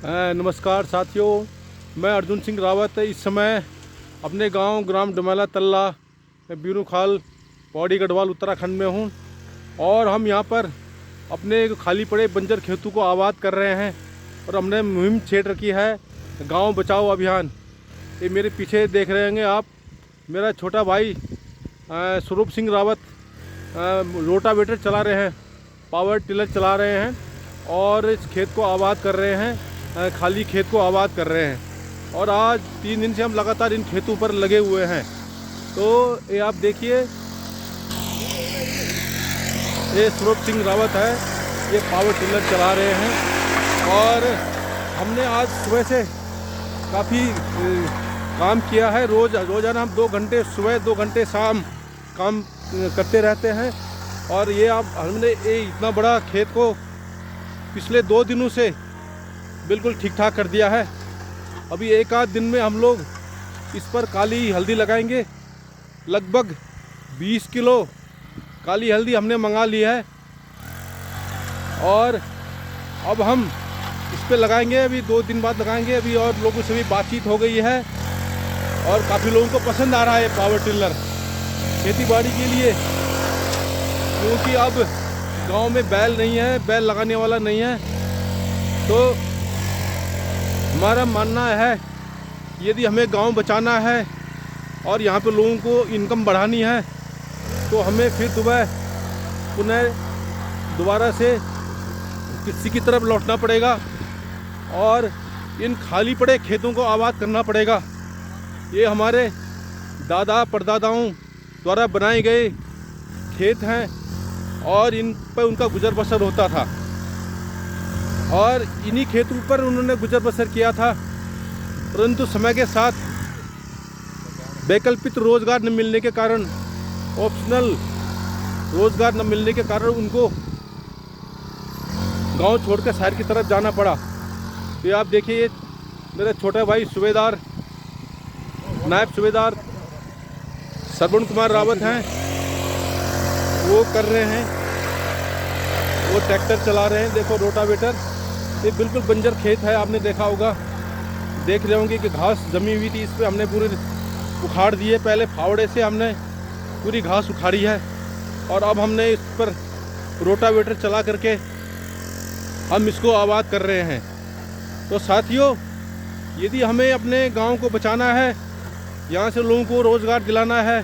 नमस्कार साथियों, मैं अर्जुन सिंह रावत इस समय अपने गांव ग्राम डमेला तल्ला बीरू खाल पौड़ी गढ़वाल उत्तराखंड में हूं और हम यहां पर अपने खाली पड़े बंजर खेतों को आबाद कर रहे हैं और हमने मुहिम छेड़ रखी है गांव बचाओ अभियान। ये मेरे पीछे देख रहे होंगे आप, मेरा छोटा भाई स्वरूप सिंह रावत रोटावेटर चला रहे हैं, पावर टिलर चला रहे हैं और इस खेत को आबाद कर रहे हैं, खाली खेत को आबाद कर रहे हैं। और आज 3 दिन से हम लगातार इन खेतों पर लगे हुए हैं। तो ये आप देखिए, ये स्वरूप सिंह रावत है, ये पावर टिलर चला रहे हैं और हमने आज सुबह से काफ़ी काम किया है। रोज़ाना हम 2 घंटे सुबह 2 घंटे शाम काम करते रहते हैं और ये आप हमने ये इतना बड़ा खेत को पिछले 2 दिनों से बिल्कुल ठीक ठाक कर दिया है। अभी 1 आध दिन में हम लोग इस पर काली हल्दी लगाएंगे। लगभग 20 किलो काली हल्दी हमने मंगा ली है और अब हम इस पर लगाएंगे। अभी 2 दिन बाद लगाएंगे अभी, और लोगों से भी बातचीत हो गई है और काफ़ी लोगों को पसंद आ रहा है पावर टिलर खेती बाड़ी के लिए, क्योंकि अब गांव में बैल नहीं है, बैल लगाने वाला नहीं है। तो हमारा मानना है यदि हमें गांव बचाना है और यहाँ पे लोगों को इनकम बढ़ानी है तो हमें फिर दोबारा से कृषि की तरफ लौटना पड़ेगा और इन खाली पड़े खेतों को आबाद करना पड़ेगा। ये हमारे दादा परदादाओं द्वारा बनाए गए खेत हैं और इन पर उनका गुजर बसर होता था और इन्हीं खेतों पर उन्होंने गुजर बसर किया था। परंतु समय के साथ वैकल्पिक रोज़गार न मिलने के कारण, ऑप्शनल रोज़गार न मिलने के कारण उनको गांव छोड़कर शहर की तरफ जाना पड़ा। तो ये आप देखिए, ये मेरा छोटा भाई सूबेदार, नायब सूबेदार श्रवण कुमार रावत हैं, वो कर रहे हैं, वो ट्रैक्टर चला रहे हैं। देखो रोटावेटर, ये बिल्कुल बंजर खेत है, आपने देखा होगा, देख रहे होंगे कि घास जमी हुई थी, इस पर हमने पूरी उखाड़ दी है। पहले फावड़े से हमने पूरी घास उखाड़ी है और अब हमने इस पर रोटावेटर चला करके हम इसको आबाद कर रहे हैं। तो साथियों, यदि हमें अपने गांव को बचाना है, यहाँ से लोगों को रोज़गार दिलाना है,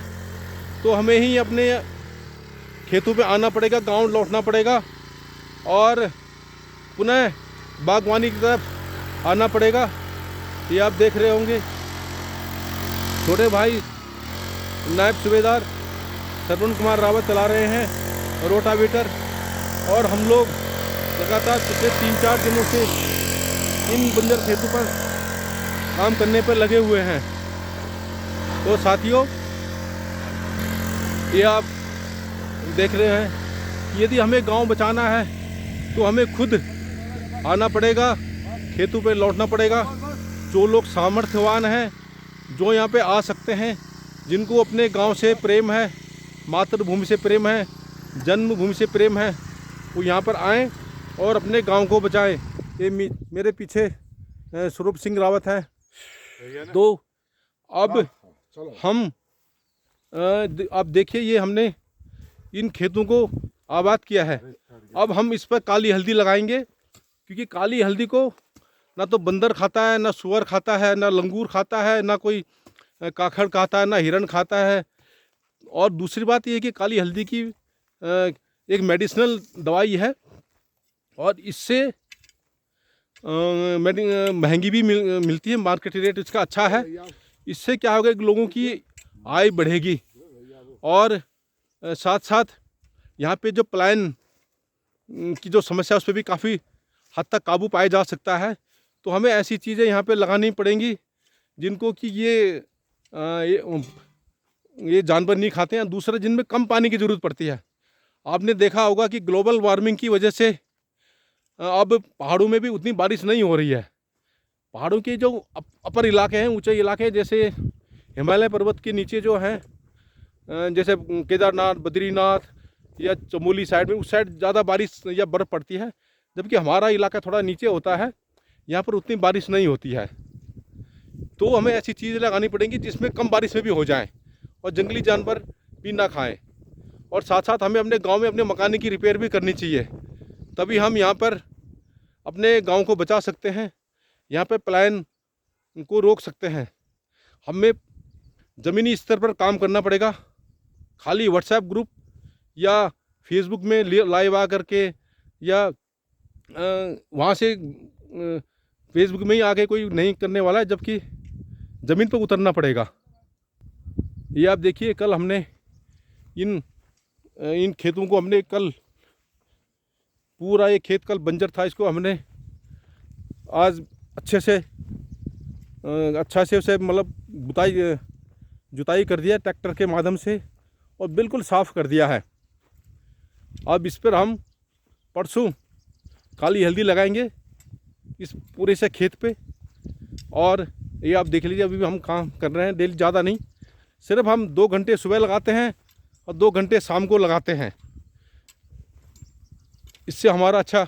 तो हमें ही अपने खेतों पे आना पड़ेगा, गांव लौटना पड़ेगा और पुनः बागवानी की तरफ आना पड़ेगा। ये आप देख रहे होंगे, छोटे भाई नायब सूबेदार श्रवण कुमार रावत चला रहे हैं रोटावेटर और हम लोग लगातार पिछले 3-4 दिनों से इन बंजर खेतों पर काम करने पर लगे हुए हैं। तो साथियों, ये आप देख रहे हैं, यदि हमें गांव बचाना है तो हमें खुद आना पड़ेगा, खेतों पे लौटना पड़ेगा। जो लोग सामर्थ्यवान हैं, जो यहाँ पे आ सकते हैं, जिनको अपने गांव से प्रेम है, मातृभूमि से प्रेम है, जन्मभूमि से प्रेम है, वो यहाँ पर आएँ और अपने गांव को बचाएं। ये मेरे पीछे स्वरूप सिंह रावत है। तो अब हम आप देखिए, ये हमने इन खेतों को आबाद किया है। अब हम इस पर काली हल्दी लगाएंगे, क्योंकि काली हल्दी को ना तो बंदर खाता है, ना सुअर खाता है, ना लंगूर खाता है, ना कोई काखड़ खाता है, ना हिरण खाता है। और दूसरी बात ये है कि काली हल्दी की एक मेडिसिनल दवाई है और इससे महंगी भी मिलती है, मार्केट रेट इसका अच्छा है। इससे क्या होगा कि लोगों की आय बढ़ेगी और साथ साथ यहाँ पे जो पलायन की जो समस्या है उस पर भी काफ़ी हद तक काबू पाया जा सकता है। तो हमें ऐसी चीज़ें यहाँ पे लगानी पड़ेंगी जिनको कि ये जानवर नहीं खाते हैं। दूसरा, जिनमें कम पानी की ज़रूरत पड़ती है। आपने देखा होगा कि ग्लोबल वार्मिंग की वजह से अब पहाड़ों में भी उतनी बारिश नहीं हो रही है। पहाड़ों के जो अपर इलाके हैं, ऊंचे इलाके, जैसे हिमालय पर्वत के नीचे जो हैं, जैसे केदारनाथ, बद्रीनाथ या चमोली साइड में, उस साइड ज़्यादा बारिश या बर्फ़ पड़ती है, जबकि हमारा इलाका थोड़ा नीचे होता है। यहाँ पर उतनी बारिश नहीं होती है, तो हमें ऐसी चीज़ लगानी पड़ेंगी जिसमें कम बारिश में भी हो जाए और जंगली जानवर भी ना खाएं। और साथ साथ हमें अपने गांव में अपने मकान की रिपेयर भी करनी चाहिए, तभी हम यहाँ पर अपने गांव को बचा सकते हैं, यहाँ पर पलायन को रोक सकते हैं। हमें ज़मीनी स्तर पर काम करना पड़ेगा। खाली व्हाट्सएप ग्रुप या फेसबुक में लाइव आ करके या वहाँ से फेसबुक में ही आके कोई नहीं करने वाला है, जबकि ज़मीन पर उतरना पड़ेगा। ये आप देखिए, कल हमने इन खेतों को हमने कल पूरा ये खेत कल बंजर था, इसको हमने आज अच्छे से उसे मतलब जुताई कर दिया ट्रैक्टर के माध्यम से और बिल्कुल साफ़ कर दिया है। अब इस पर हम परसों काली हल्दी लगाएंगे इस पूरे से खेत पे। और ये आप देख लीजिए, अभी भी हम काम कर रहे हैं डेली, ज़्यादा नहीं, सिर्फ हम 2 घंटे सुबह लगाते हैं और 2 घंटे शाम को लगाते हैं। इससे हमारा अच्छा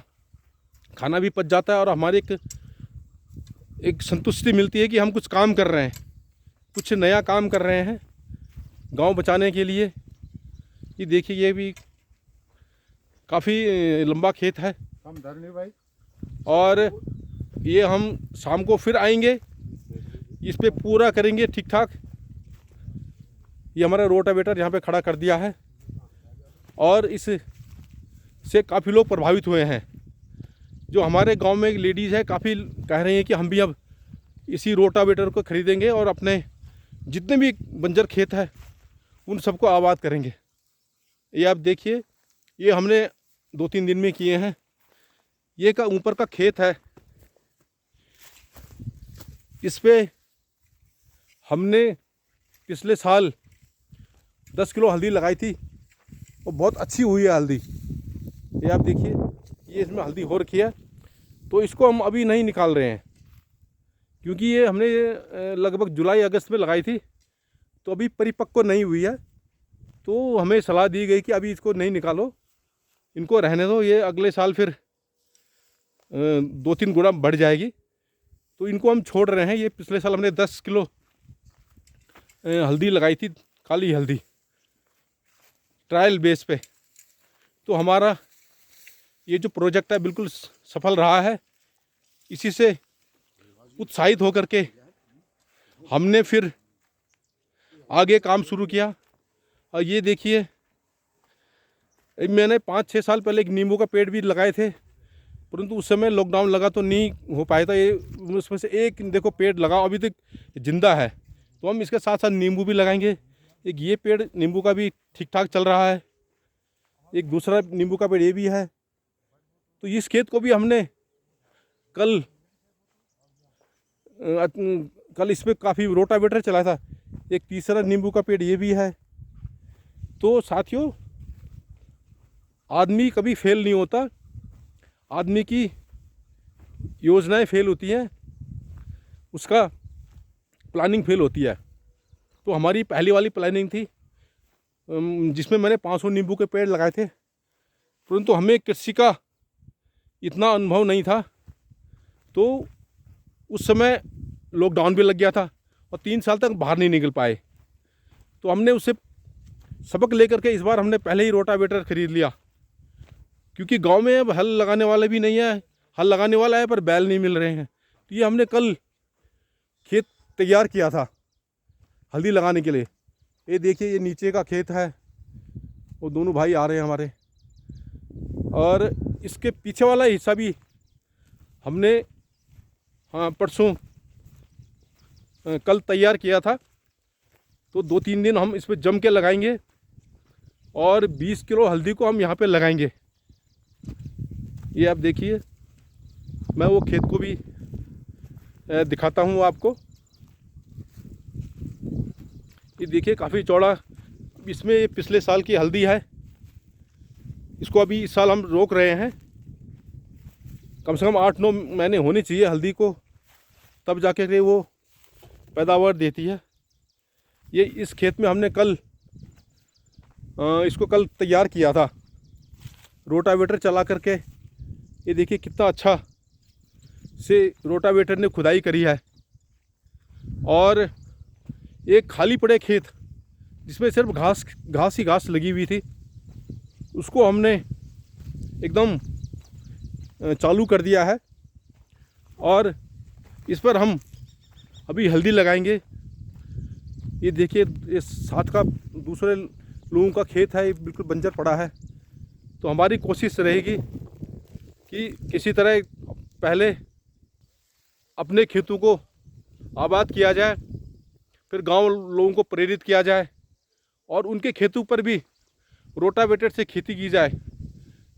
खाना भी पच जाता है और हमारी एक संतुष्टि मिलती है कि हम कुछ काम कर रहे हैं, कुछ नया काम कर रहे हैं गांव बचाने के लिए। ये देखिए, ये भी काफ़ी लंबा खेत है भाई। और ये हम शाम को फिर आएंगे, इस पे पूरा करेंगे ठीक ठाक। ये हमारा रोटावेटर यहाँ पे खड़ा कर दिया है और इस से काफ़ी लोग प्रभावित हुए हैं। जो हमारे गांव में एक लेडीज़ है, काफ़ी कह रही हैं कि हम भी अब इसी रोटावेटर को ख़रीदेंगे और अपने जितने भी बंजर खेत है उन सबको आबाद करेंगे। ये आप देखिए, ये हमने 2-3 दिन में किए हैं। ये का ऊपर का खेत है, इस पे हमने पिछले साल 10 किलो हल्दी लगाई थी और बहुत अच्छी हुई है हल्दी। ये आप देखिए, ये इसमें हल्दी हो रखी है, तो इसको हम अभी नहीं निकाल रहे हैं क्योंकि ये हमने लगभग जुलाई अगस्त में लगाई थी, तो अभी परिपक्व नहीं हुई है। तो हमें सलाह दी गई कि अभी इसको नहीं निकालो, इनको रहने दो, ये अगले साल फिर 2-3 गुना बढ़ जाएगी, तो इनको हम छोड़ रहे हैं। ये पिछले साल हमने 10 किलो हल्दी लगाई थी, काली हल्दी, ट्रायल बेस पे। तो हमारा ये जो प्रोजेक्ट है बिल्कुल सफल रहा है। इसी से उत्साहित होकर के हमने फिर आगे काम शुरू किया। और ये देखिए, मैंने 5-6 साल पहले एक नींबू का पेड़ भी लगाए थे, परंतु उस समय लॉकडाउन लगा तो नहीं हो पाया था। ये उसमें से एक देखो पेड़ लगा, अभी तक जिंदा है। तो हम इसके साथ साथ नींबू भी लगाएंगे। एक ये पेड़ नींबू का भी ठीक ठाक चल रहा है, एक दूसरा नींबू का पेड़ ये भी है। तो इस खेत को भी हमने कल इस पर काफ़ी रोटावेटर चलाया था। एक तीसरा नींबू का पेड़ ये भी है। तो साथियों, आदमी कभी फेल नहीं होता, आदमी की योजनाएं फेल होती हैं, उसका प्लानिंग फेल होती है। तो हमारी पहली वाली प्लानिंग थी जिसमें मैंने 500 नींबू के पेड़ लगाए थे, परंतु हमें कृषि का इतना अनुभव नहीं था। तो उस समय लॉकडाउन भी लग गया था और 3 साल तक बाहर नहीं निकल पाए। तो हमने उससे सबक लेकर के इस बार हमने पहले ही रोटावेटर ख़रीद लिया, क्योंकि गांव में अब हल लगाने वाले भी नहीं है, हल लगाने वाला है पर बैल नहीं मिल रहे हैं। तो ये हमने कल खेत तैयार किया था हल्दी लगाने के लिए। ये देखिए, ये नीचे का खेत है, वो दोनों भाई आ रहे हैं हमारे, और इसके पीछे वाला हिस्सा भी हमने परसों कल तैयार किया था। तो 2-3 दिन हम इस पर जम के लगाएंगे और 20 किलो हल्दी को हम यहाँ पे लगाएंगे। ये आप देखिए, मैं वो खेत को भी दिखाता हूँ आपको। ये देखिए, काफ़ी चौड़ा, इसमें ये पिछले साल की हल्दी है, इसको अभी इस साल हम रोक रहे हैं। कम से कम 8-9 महीने होने चाहिए हल्दी को, तब जाके के वो पैदावार देती है। ये इस खेत में हमने कल इसको कल तैयार किया था रोटावेटर चला करके। ये देखिए कितना अच्छा से रोटावेटर ने खुदाई करी है और एक खाली पड़े खेत जिसमें सिर्फ घास ही घास लगी हुई थी, उसको हमने एकदम चालू कर दिया है और इस पर हम अभी हल्दी लगाएंगे। ये देखिए, ये साथ का दूसरे लोगों का खेत है, ये बिल्कुल बंजर पड़ा है। तो हमारी कोशिश रहेगी कि किसी तरह पहले अपने खेतों को आबाद किया जाए, फिर गांव लोगों को प्रेरित किया जाए और उनके खेतों पर भी रोटावेटर से खेती की जाए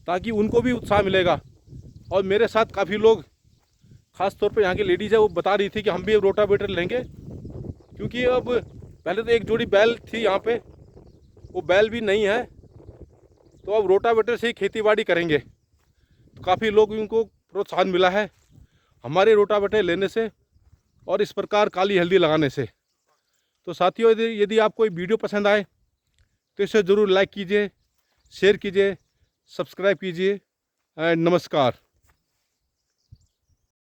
ताकि उनको भी उत्साह मिलेगा। और मेरे साथ काफ़ी लोग, ख़ास तौर पे यहाँ की लेडीज़ है, वो बता रही थी कि हम भी रोटावेटर लेंगे, क्योंकि अब पहले तो एक जोड़ी बैल थी यहाँ पे, वो बैल भी नहीं है, तो अब रोटावेटर से ही खेतीबाड़ी करेंगे। तो काफ़ी लोगों को प्रोत्साहन मिला है हमारे रोटावेटर लेने से और इस प्रकार काली हल्दी लगाने से। तो साथियों, यदि आपको ये वीडियो पसंद आए तो इसे ज़रूर लाइक कीजिए, शेयर कीजिए, सब्सक्राइब कीजिए एंड नमस्कार।